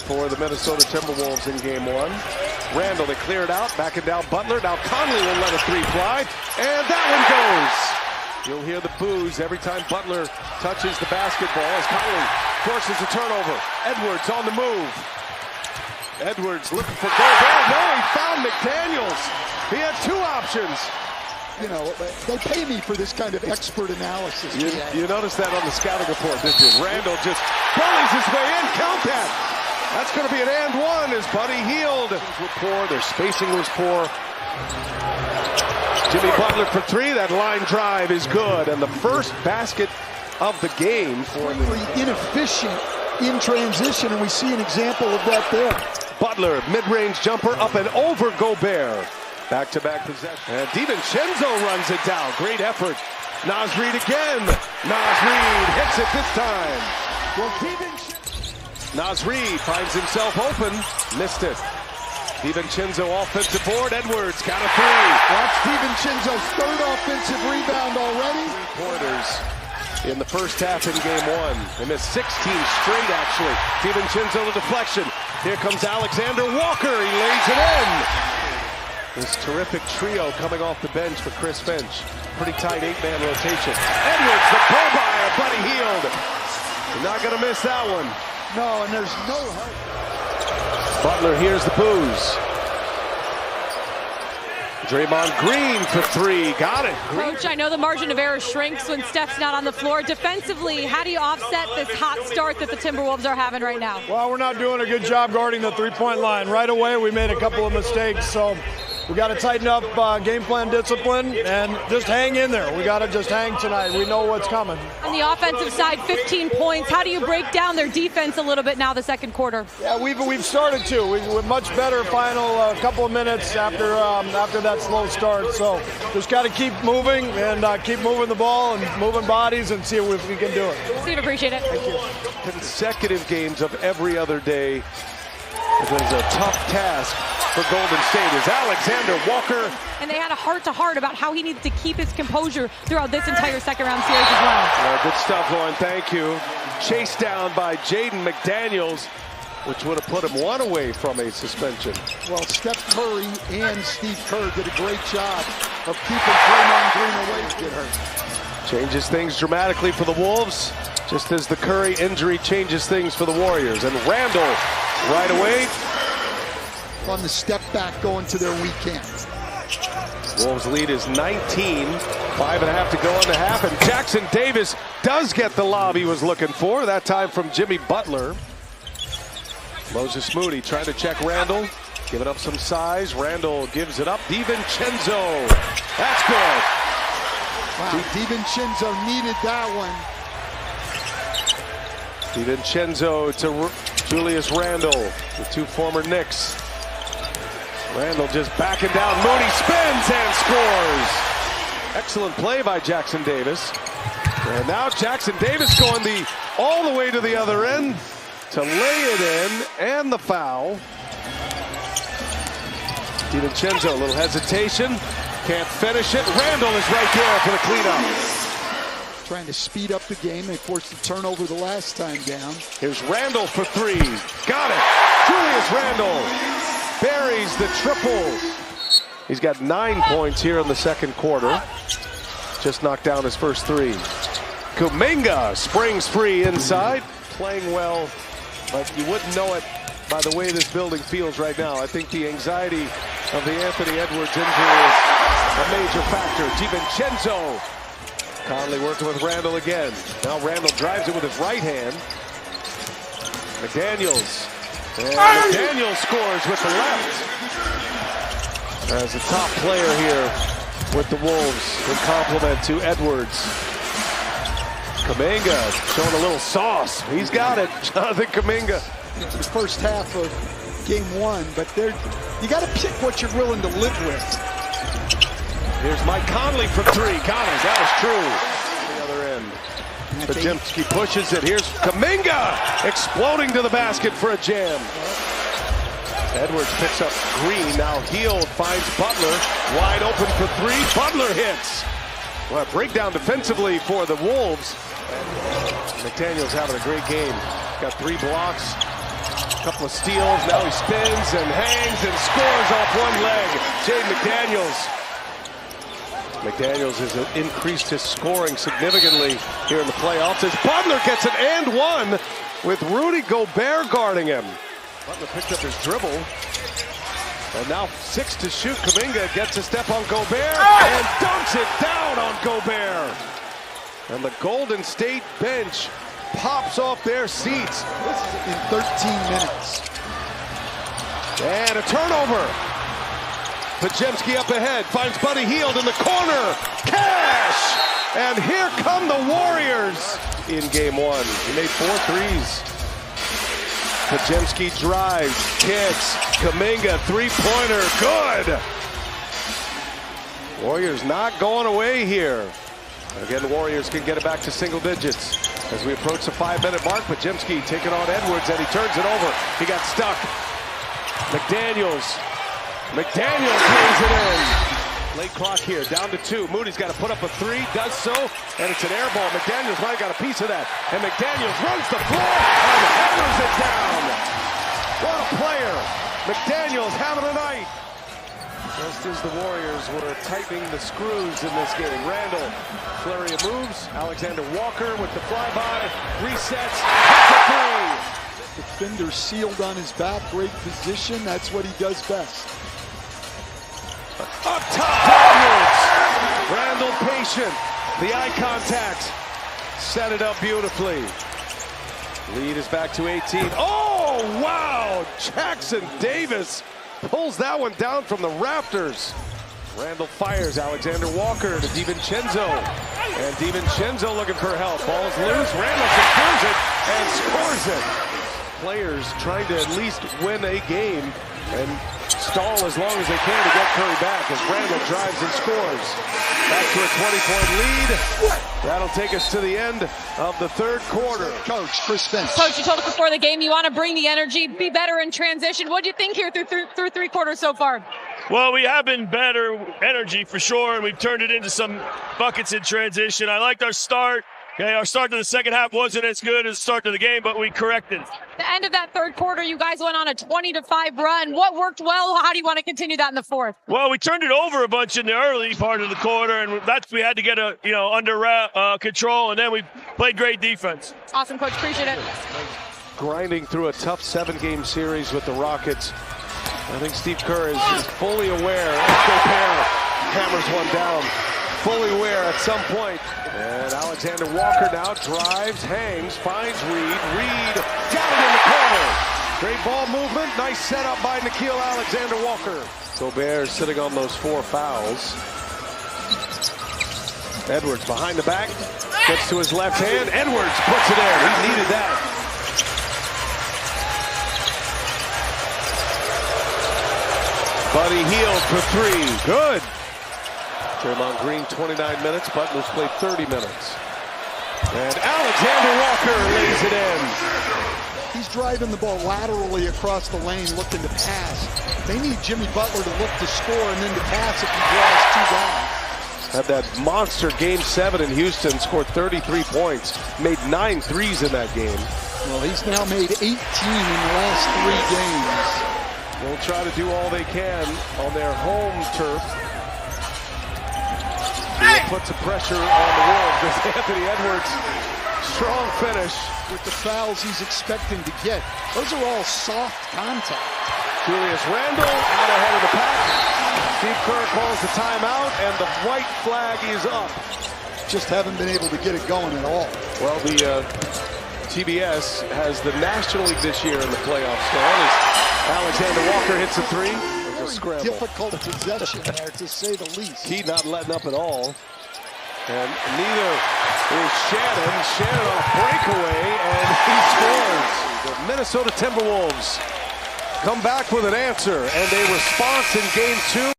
for the Minnesota Timberwolves in game one. Randall, they clear it out, backing down Butler. Now Conley will let a three fly, and that one goes. You'll hear the boos every time Butler touches the basketball as Conley forces a turnover. Edwards on the move. Edwards looking for Gobert. No, he found McDaniels. He had two options. You know, they pay me for this kind of expert analysis. You noticed that on the scouting report, didn't you? Randall just bullies his way in. Count that. That's going to be an and one as Buddy Hield. Poor. Their spacing was poor. Jimmy Butler for three. That line drive is good. And the first basket of the game for the inefficient in transition, and we see an example of that there. Butler, mid-range jumper up and over Gobert. Back-to-back possession. And DiVincenzo runs it down. Great effort. Naz Reid again. Naz Reid hits it this time. Well, Naz Reid finds himself open. Missed it. DiVincenzo offensive board. Edwards got a three. Watch DiVincenzo's third offensive rebound already. 3 pointers in the first half in game one. They missed 16 straight, actually. DiVincenzo the deflection. Here comes Alexander Walker. He lays it in. This terrific trio coming off the bench for Chris Finch. Pretty tight 8-man rotation. Edwards, the go-by of Buddy Hield. You're not going to miss that one. No, and there's no hurt. Butler hears the boos. Draymond Green for three. Got it. Coach, I know the margin of error shrinks when Steph's not on the floor. Defensively, how do you offset this hot start that the Timberwolves are having right now? Well, we're not doing a good job guarding the three-point line. Right away, we made a couple of mistakes, so we got to tighten up game plan discipline and just hang in there. We got to just hang tonight. We know what's coming. On the offensive side, 15 points. How do you break down their defense a little bit now the second quarter? Yeah, we've started to. We're much better final couple of minutes after that slow start. So just got to keep moving and keep moving the ball and moving bodies and see if we can do it. Steve, appreciate it. Thank you. Consecutive games of every other day. It was a tough task for Golden State as Alexander Walker. And they had a heart-to-heart about how he needed to keep his composure throughout this entire second-round series as well. Good stuff, Lauren. Thank you. Chased down by Jaden McDaniels, which would have put him one away from a suspension. Well, Steph Curry and Steve Kerr did a great job of keeping Draymond Green away to get hurt. Changes things dramatically for the Wolves, just as the Curry injury changes things for the Warriors. And Randall right away on the step back going to their weak hands. Wolves lead is 19, 5.5 to go in the half, and Jackson Davis does get the lob he was looking for, that time from Jimmy Butler. Moses Moody trying to check Randall, giving up some size. Randall gives it up. DiVincenzo, that's good. Wow, DiVincenzo needed that one. DiVincenzo to Julius Randle, the two former Knicks. Randle just backing down. Moody spins and scores. Excellent play by Jackson Davis. And now Jackson Davis going all the way to the other end to lay it in, and the foul. DiVincenzo, a little hesitation. Can't finish it. Randle is right there for the cleanup. Trying to speed up the game. They forced the turnover the last time down. Here's Randle for three. Got it. Julius Randle buries the triple. He's got 9 points here in the second quarter. Just knocked down his first three. Kuminga springs free inside. Playing well, but you wouldn't know it by the way this building feels right now. I think the anxiety of the Anthony Edwards injury is a major factor. DiVincenzo. Conley working with Randall again. Now Randall drives it with his right hand. McDaniels. And McDaniels scores with the left. As a top player here with the Wolves in compliment to Edwards. Kuminga showing a little sauce. He's got it. Jonathan Kuminga. The first half of game one, but you got to pick what you're willing to live with. Here's Mike Conley from three. Connors, that is true. The other end. Podziemski pushes it. Here's Kuminga exploding to the basket for a jam. Edwards picks up Green. Now Hield finds Butler. Wide open for three. Butler hits. Well, a breakdown defensively for the Wolves. McDaniels having a great game. Got 3 blocks. couple of steals. Now he spins and hangs and scores off one leg. Jaden McDaniels has increased his scoring significantly here in the playoffs as Butler gets an and one with Rudy Gobert guarding him. Butler picked up his dribble. And now 6 to shoot. Kuminga gets a step on Gobert and dunks it down on Gobert. And the Golden State bench pops off their seats. This is in 13 minutes. And a turnover. Podziemski up ahead, finds Buddy Hield in the corner. Cash! And here come the Warriors in game one. He made 4 threes. Podziemski drives, kicks, Kuminga, three-pointer, good! Warriors not going away here. Again, the Warriors can get it back to single digits. As we approach the 5-minute mark, Podziemski taking on Edwards, and he turns it over. He got stuck. McDaniels lays it in. Late clock here, down to 2. Moody's got to put up a 3, does so, and it's an air ball. McDaniels might have got a piece of that. And McDaniels runs the floor and hammers it down. What a player. McDaniels having a night. Just as the Warriors were tightening the screws in this game. Randall, flurry of moves. Alexander Walker with the flyby, resets, hits a 3. Defender sealed on his back, great position. That's what he does best. Up top to Edwards. Randall patient. The eye contact. Set it up beautifully. Lead is back to 18. Oh, wow! Jackson Davis pulls that one down from the rafters. Randall fires. Alexander Walker to DiVincenzo. And DiVincenzo looking for help. Ball's loose. Randall secures it and scores it. Players trying to at least win a game and stall as long as they can to get Curry back as Randall drives and scores. Back to a 20-point lead. That'll take us to the end of the third quarter. Coach, Chris Finch. Coach, you told us before the game you want to bring the energy, be better in transition. What do you think here through 3 quarters so far? Well, we have been better energy for sure, and we've turned it into some buckets in transition. I liked our start. Okay, our start to the second half wasn't as good as the start to the game, but we corrected. The end of that third quarter, you guys went on a 20-5 run. What worked well? How do you want to continue that in the fourth? Well, we turned it over a bunch in the early part of the quarter, and we had to get under control, and then we played great defense. Awesome, Coach. Appreciate it. Grinding through a tough 7-game series with the Rockets. I think Steve Kerr is fully aware. Gobert hammers one down. Fully aware at some point. And Alexander Walker now drives, hangs, finds Reed. Reed got it in the corner. Great ball movement. Nice setup by Nickeil Alexander-Walker. Gobert sitting on those 4 fouls. Edwards behind the back. Gets to his left hand. Edwards puts it in. He needed that. Buddy Hield for 3. Good. Draymond Green, 29 minutes. Butler's played 30 minutes. And Alexander Walker lays it in. He's driving the ball laterally across the lane, looking to pass. They need Jimmy Butler to look to score and then to pass if he draws 2 guys. Had that monster Game 7 in Houston, scored 33 points. Made 9 threes in that game. Well, he's now made 18 in the last 3 games. They'll try to do all they can on their home turf. Put some pressure on the Wolves as Anthony Edwards, strong finish. With the fouls he's expecting to get. Those are all soft contact. Julius Randle out ahead of the pack. Steve Kerr calls the timeout and the white flag is up. Just haven't been able to get it going at all. Well, the TBS has the National League this year in the playoffs. As Alexander Walker hits a 3. Very difficult possession there, to say the least. He not letting up at all. And neither is Shannon. Shannon on a breakaway, and he scores. The Minnesota Timberwolves come back with an answer and a response in game 2.